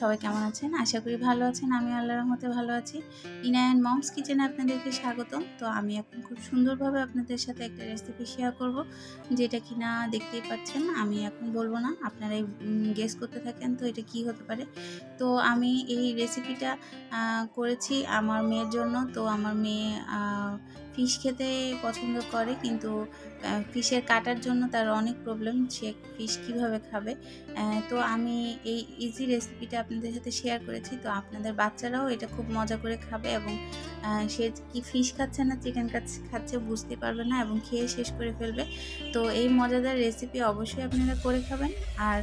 সবাই কেমন আছেন? আশা করি ভালো আছেন। আমি আল্লাহর রহমতে ভালো আছি। ইনায়া মমস কিচেনে আপনাদেরকে স্বাগতম। তো আমি এখন খুব সুন্দরভাবে আপনাদের সাথে একটা রেসিপি শেয়ার করব, যেটা কিনা দেখতেই পাচ্ছেন। আমি এখন বলবো না, আপনারাই গেস করতে থাকেন তো এটা কি হতে পারে। তো আমি এই রেসিপিটা করেছি আমার মেয়ের জন্য। তো আমার মেয়ে ফিশ খেতে পছন্দ করে, কিন্তু ফিশের কাটার জন্য তার অনেক প্রবলেম, সে ফিশ কীভাবে খাবে। তো আমি এই ইজি রেসিপিটা আপনাদের সাথে শেয়ার করেছি। তো আপনাদের বাচ্চারাও এটা খুব মজা করে খাবে এবং সে কি ফিশ খাচ্ছে না চিকেন খাচ্ছে বুঝতে পারবে না এবং খেয়ে শেষ করে ফেলবে। তো এই মজাদার রেসিপি অবশ্যই আপনারা করে খাবেন। আর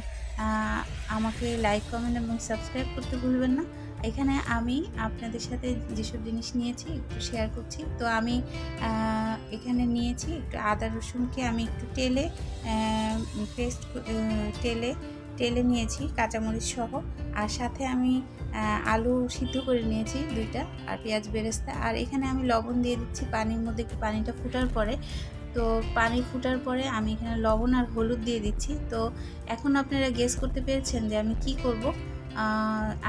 আমাকে লাইক, কমেন্ট এবং সাবস্ক্রাইব করতে ভুলবেন না। এখানে আমি আপনাদের সাথে যেসব জিনিস নিয়েছি একটু শেয়ার করছি। তো আমি এখানে নিয়েছি একটু আদা রসুনকে আমি একটু টেলে নিয়েছি কাঁচামরিচ সহ। আর সাথে আমি আলু সিদ্ধ করে নিয়েছি 2টা, আর পেঁয়াজ বেরেস্তা। আর এখানে আমি লবণ দিয়ে দিচ্ছি পানির মধ্যে, একটু পানিটা ফুটার পরে। তো পানি ফুটার পরে আমি এখানে লবণ আর হলুদ দিয়ে দিচ্ছি। তো এখন আপনারা গেস করতে পেরেছেন যে আমি কি করব।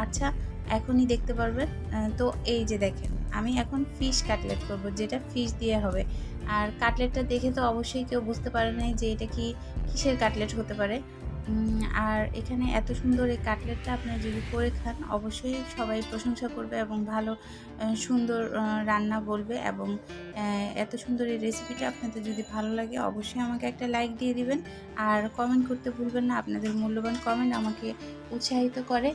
আচ্ছা, এখনই দেখতে পারবেন। তো এই যে দেখেন, আমি এখন ফিশ কাটলেট করব, যেটা ফিশ দিয়ে হবে। আর কাটলেটটা দেখে তো অবশ্যই কেউ বুঝতে পারে নাই যে এটা কিসের কাটলেট হতে পারে। আর এখানে এত সুন্দর এই কাটলেটটা আপনারা যদি করে খান অবশ্যই সবাই প্রশংসা করবে এবং ভালো সুন্দর রান্না বলবে। এবং এত সুন্দর এই রেসিপিটা আপনাদের যদি ভালো লাগে অবশ্যই আমাকে একটা লাইক দিয়ে দিবেন। আর কমেন্ট করতে ভুলবেন না, আপনাদের মূল্যবান কমেন্ট আমাকে উৎসাহিত করে।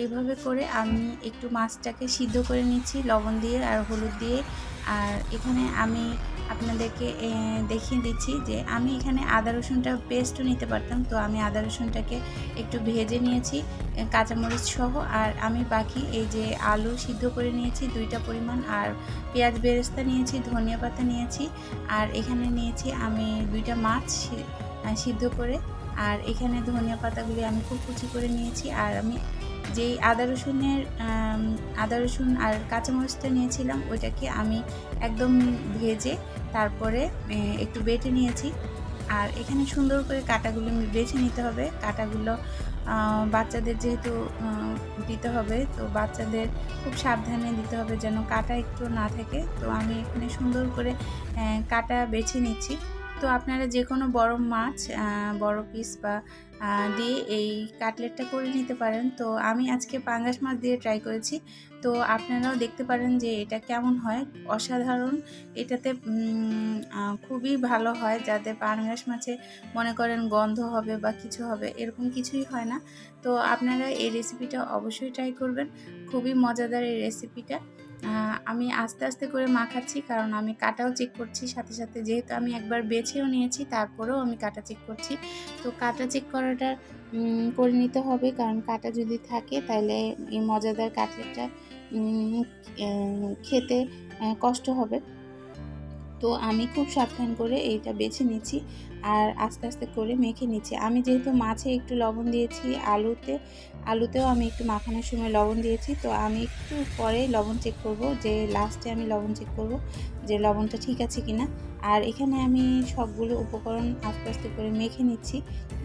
এইভাবে করে আমি একটু মাছটাকে সিদ্ধ করে নিচ্ছি লবণ দিয়ে আর হলুদ দিয়ে। আর এখানে আমি আপনাদেরকে দেখিয়ে দিচ্ছি যে আমি এখানে আদা রসুনটা পেস্টও নিতে পারতাম। তো আমি আদা রসুনটাকে একটু ভেজে নিয়েছি কাঁচামরিচ সহ। আর আমি বাকি এই যে আলু সিদ্ধ করে নিয়েছি 2টা পরিমাণ, আর পেঁয়াজ বেরেস্তা নিয়েছি, ধনিয়া পাতা নিয়েছি, আর এখানে নিয়েছি আমি 2টা মাছ সিদ্ধ করে। আর এখানে ধনিয়া পাতাগুলি আমি খুব কুচি করে নিয়েছি। আর আমি যেই আদা রসুন আর কাঁচামরিচটা নিয়েছিলাম ওইটাকে আমি একদম ভেজে তারপরে একটু বেটে নিয়েছি। আর এখানে সুন্দর করে কাঁটাগুলো বেছে নিতে হবে। কাঁটাগুলো বাচ্চাদের যেহেতু দিতে হবে, তো বাচ্চাদের খুব সাবধানে দিতে হবে যেন কাঁটা একটু না থাকে। তো আমি এখানে সুন্দর করে কাঁটা বেছে নিচ্ছি। তো আপনারা যে কোনো বড় মাছ বড় পিস বা দিয়ে এই কাটলেটটা করে নিতে পারেন। তো আমি আজকে পাঙ্গাস মাছ দিয়ে ট্রাই করেছি। তো আপনারাও দেখতে পারেন যে এটা কেমন হয়। অসাধারণ, এটাতে খুবই ভালো হয়। যাদের পাঙ্গাস মাছে মনে করেন গন্ধ হবে বা কিছু হবে, এরকম কিছুই হয় না। তো আপনারা এই রেসিপিটা অবশ্যই ট্রাই করবেন, খুবই মজাদার এই রেসিপিটা। আমি আস্তে আস্তে করে মাখাচ্ছি, কারণ আমি কাটাও চেক করছি সাথে সাথে। যেহেতু আমি একবার বেছেও নিয়েছি তারপরেও আমি কাটা চেক করছি। তো কাটা চেক করাটা করে নিতে হবে, কারণ কাটা যদি থাকে তাহলে এই মজাদার কাটলেটটা খেতে কষ্ট হবে। তো আমি খুব সাবধান করে এইটা বেছে নিচ্ছি আর আস্তে আস্তে করে মেখে নিচ্ছি। আমি যেহেতু মাছে একটু লবণ দিয়েছি, আলুতেও আমি একটু মাখানোর সময় লবণ দিয়েছি। তো আমি একটু পরে লবণ চেক করব, যে লাস্টে আমি লবণ চেক করব যে লবণটা ঠিক আছে কিনা। আর এখানে আমি সবগুলো উপকরণ আস্তে আস্তে করে মেখে নিচ্ছি।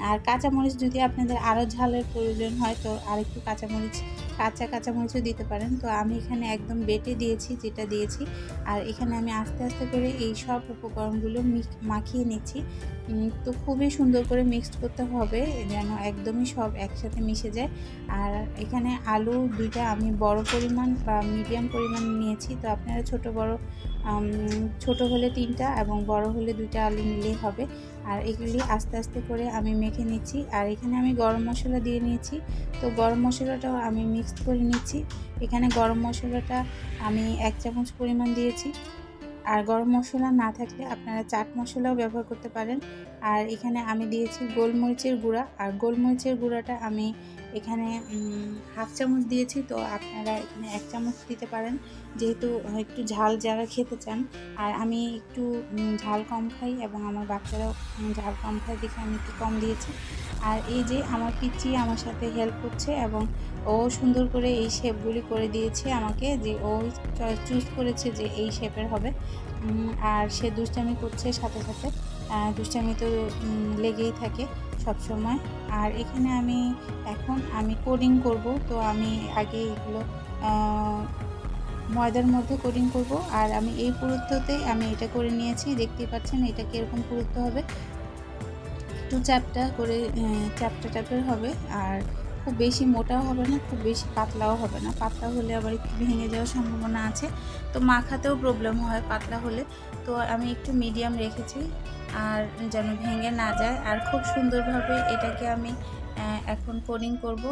আর কাঁচামরিচ যদি আপনাদের আরও ঝালের প্রয়োজন হয় তো আরেকটু কাঁচামরিচও দিতে পারেন। তো আমি এখানে একদম বেটে দিয়েছি যেটা দিয়েছি। আর এখানে আমি আস্তে আস্তে করে এই সব উপকরণগুলো মাখিয়ে নিচ্ছি। তো খুবই সুন্দর করে মিক্সড করতে হবে যেন একদমই সব একসাথে মিশে যায়। আর এখানে আলু 2টা আমি বড় পরিমাণ বা মিডিয়াম পরিমাণ নিয়েছি। তো আপনারা ছোট হলে 3টা এবং বড় হলে 2টা আলু নিলেই হবে। আর এগুলি আস্তে আস্তে করে আমি মেখে নিচ্ছি। আর এখানে আমি গরম মশলা দিয়ে নিয়েছি। তো গরম মশলাটাও আমি মিক্সড করে নিচ্ছি। এখানে গরম মশলাটা আমি 1 চামচ পরিমাণ দিয়েছি। আর গরম মশলা না থাকলে আপনারা চাট মশলাও ব্যবহার করতে পারেন। আর এখানে আমি দিয়েছি গোলমরিচের গুঁড়া, আর গোলমরিচের গুঁড়াটা আমি এখানে 1/2 চামচ দিয়েছি। তো আপনারা এখানে 1 চামচ দিতে পারেন, যেহেতু একটু ঝাল যারা খেতে চান। আর আমি একটু ঝাল কম খাই এবং আমার বাচ্চারাও ঝাল কম খায় দেখে আমি একটু কম দিয়েছি। আর এই যে আমার পিচ্চি আমার সাথে হেল্প করছে এবং ও সুন্দর করে এই শেপগুলি করে দিয়েছে আমাকে, যে ও চুজ করেছে যে এই শেপের হবে। আর সে দুষ্টামি করছে সাথে সাথে, দুষ্টামি তো লেগেই থাকে সবসময়। আর এখানে এখন আমি কোডিং করব, তো আমি আগে এগুলো ময়দার মধ্যে কোডিং করব। আর আমি এই পুরুত্বতেই আমি এটা করে নিয়েছি, দেখতেই পাচ্ছেন এটা কীরকম পুরুত্ব হবে, একটু চ্যাপ্টা করে চ্যাপ্টা টাইপের হবে। আর খুব বেশি মোটাও হবে না, খুব বেশি পাতলাও হবে না। পাতলা হলে আবার একটু ভেঙে যাওয়ার সম্ভাবনা আছে, তো মাখাতেও প্রবলেম হয় পাতলা হলে। তো আমি একটু মিডিয়াম রেখেছি আর যেন ভেঙে না যায়। আর খুব সুন্দরভাবে এটাকে আমি এখন কোডিং করব।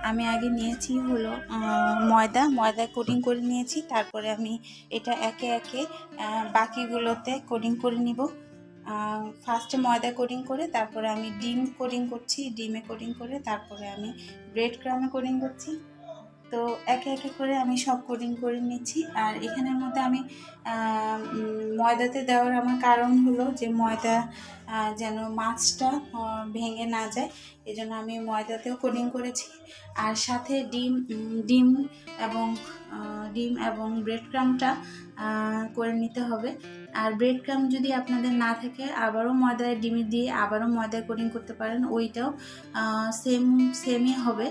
আমি আগে নিয়েছি হলো ময়দা কোডিং করে নিয়েছি। তারপরে আমি এটা একে একে বাকিগুলোতে কোডিং করে নিব। ফার্স্টে ময়দা কোডিং করে তারপরে আমি ডিম কোডিং করছি, ডিমে কোডিং করে তারপরে আমি ব্রেড ক্রামে কোডিং করছি। তো একে একে করে আমি সব কোডিং করে নিচ্ছি। আর এখানের মধ্যে আমি ময়দাতে দেওয়ার আমার কারণ হলো যে ময়দা যেন মাছটা ভেঙে না যায়, এজন্য আমি ময়দাতেও কোডিং করেছি। আর সাথে ডিম এবং ব্রেড ক্রামটা করে নিতে হবে। আর ব্রেড ক্রাম যদি আপনাদের না থাকে আবারও ডিমে দিয়ে আবারও ময়দায় কোডিং করতে পারেন, ওইটাও সেমই হবে,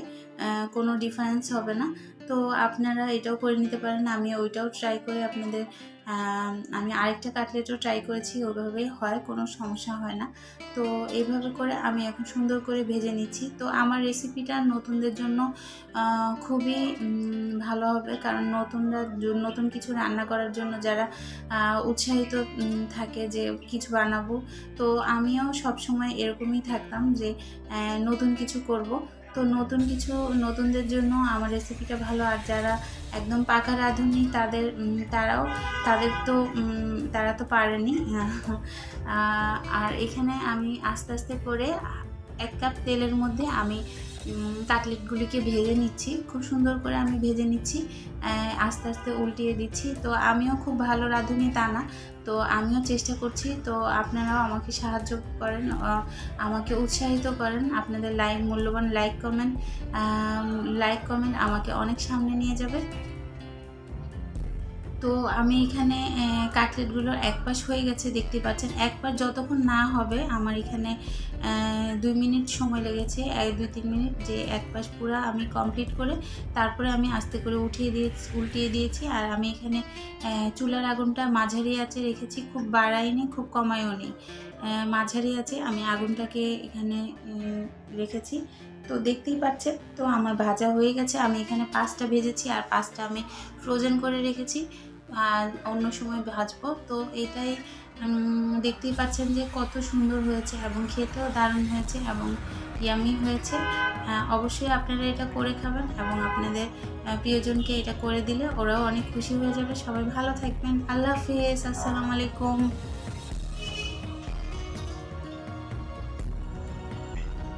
কোনো ডিফারেন্স হবে না। তো আপনারা এটাও করে নিতে পারেন। আমি ওইটাও ট্রাই করে আমি আরেকটা কাটলেটও ট্রাই করেছি, ওইভাবেই হয়, কোনো সমস্যা হয় না। তো এইভাবে করে আমি এখন সুন্দর করে ভেজে নিচ্ছি। তো আমার রেসিপিটা নতুনদের জন্য খুবই ভালো হবে, কারণ নতুন কিছু রান্না করার জন্য যারা উৎসাহিত থাকে যে কিছু বানাবো, তো আমিও সবসময় এরকমই থাকতাম যে নতুন কিছু করব। তো নতুনদের জন্য আমার রেসিপিটা ভালো। আর যারা একদম পাকা রাঁধুনি তারা তো পারেনি। আর এখানে আমি আস্তে আস্তে করে 1 কাপ তেলের মধ্যে আমি কাটলেটগুলিকে ভেজে নিচ্ছি, খুব সুন্দর করে আমি ভেজে নিচ্ছি, আস্তে আস্তে উল্টিয়ে দিচ্ছি। তো আমিও খুব ভালো রাঁধুনি তা না, তো আমিও চেষ্টা করছি। তো আপনারাও আমাকে সাহায্য করেন, আমাকে উৎসাহিত করেন। আপনাদের মূল্যবান লাইক কমেন্ট আমাকে অনেক সামনে নিয়ে যাবে। তো আমি এখানে কাটলেটগুলোর এক পাশ হয়ে গেছে, দেখতে পাচ্ছেন। এক পাশ যতক্ষণ না হবে, আমার এখানে 2 মিনিট সময় লেগেছে, 2-3 মিনিট, যে এক পাশ পুরো আমি কমপ্লিট করে তারপরে আমি আস্তে করে উল্টিয়ে দিয়েছি। আর আমি এখানে চুলার আগুনটা মাঝারি আঁচে রেখেছি, খুব বাড়াইনি খুব কমাইও নি, মাঝারি আঁচে আমি আগুনটাকে এখানে রেখেছি। তো দেখতেই পাচ্ছেন, তো আমার ভাজা হয়ে গেছে। আমি এখানে 5টা ভেজেছি আর 5টা আমি ফ্রোজেন করে রেখেছি, আর অন্য সময় ভাজবো। তো এটাই দেখতেই পাচ্ছেন যে কত সুন্দর হয়েছে এবং খেতেও দারুণ হয়েছে এবং ইয়ামি হয়েছে। অবশ্যই আপনারা এটা করে খাবেন এবং আপনাদের প্রিয়জনকে এটা করে দিলে ওরাও অনেক খুশি হয়ে যাবে। সবাই ভালো থাকবেন। আল্লাহ হাফেজ, আসসালামু আলাইকুম।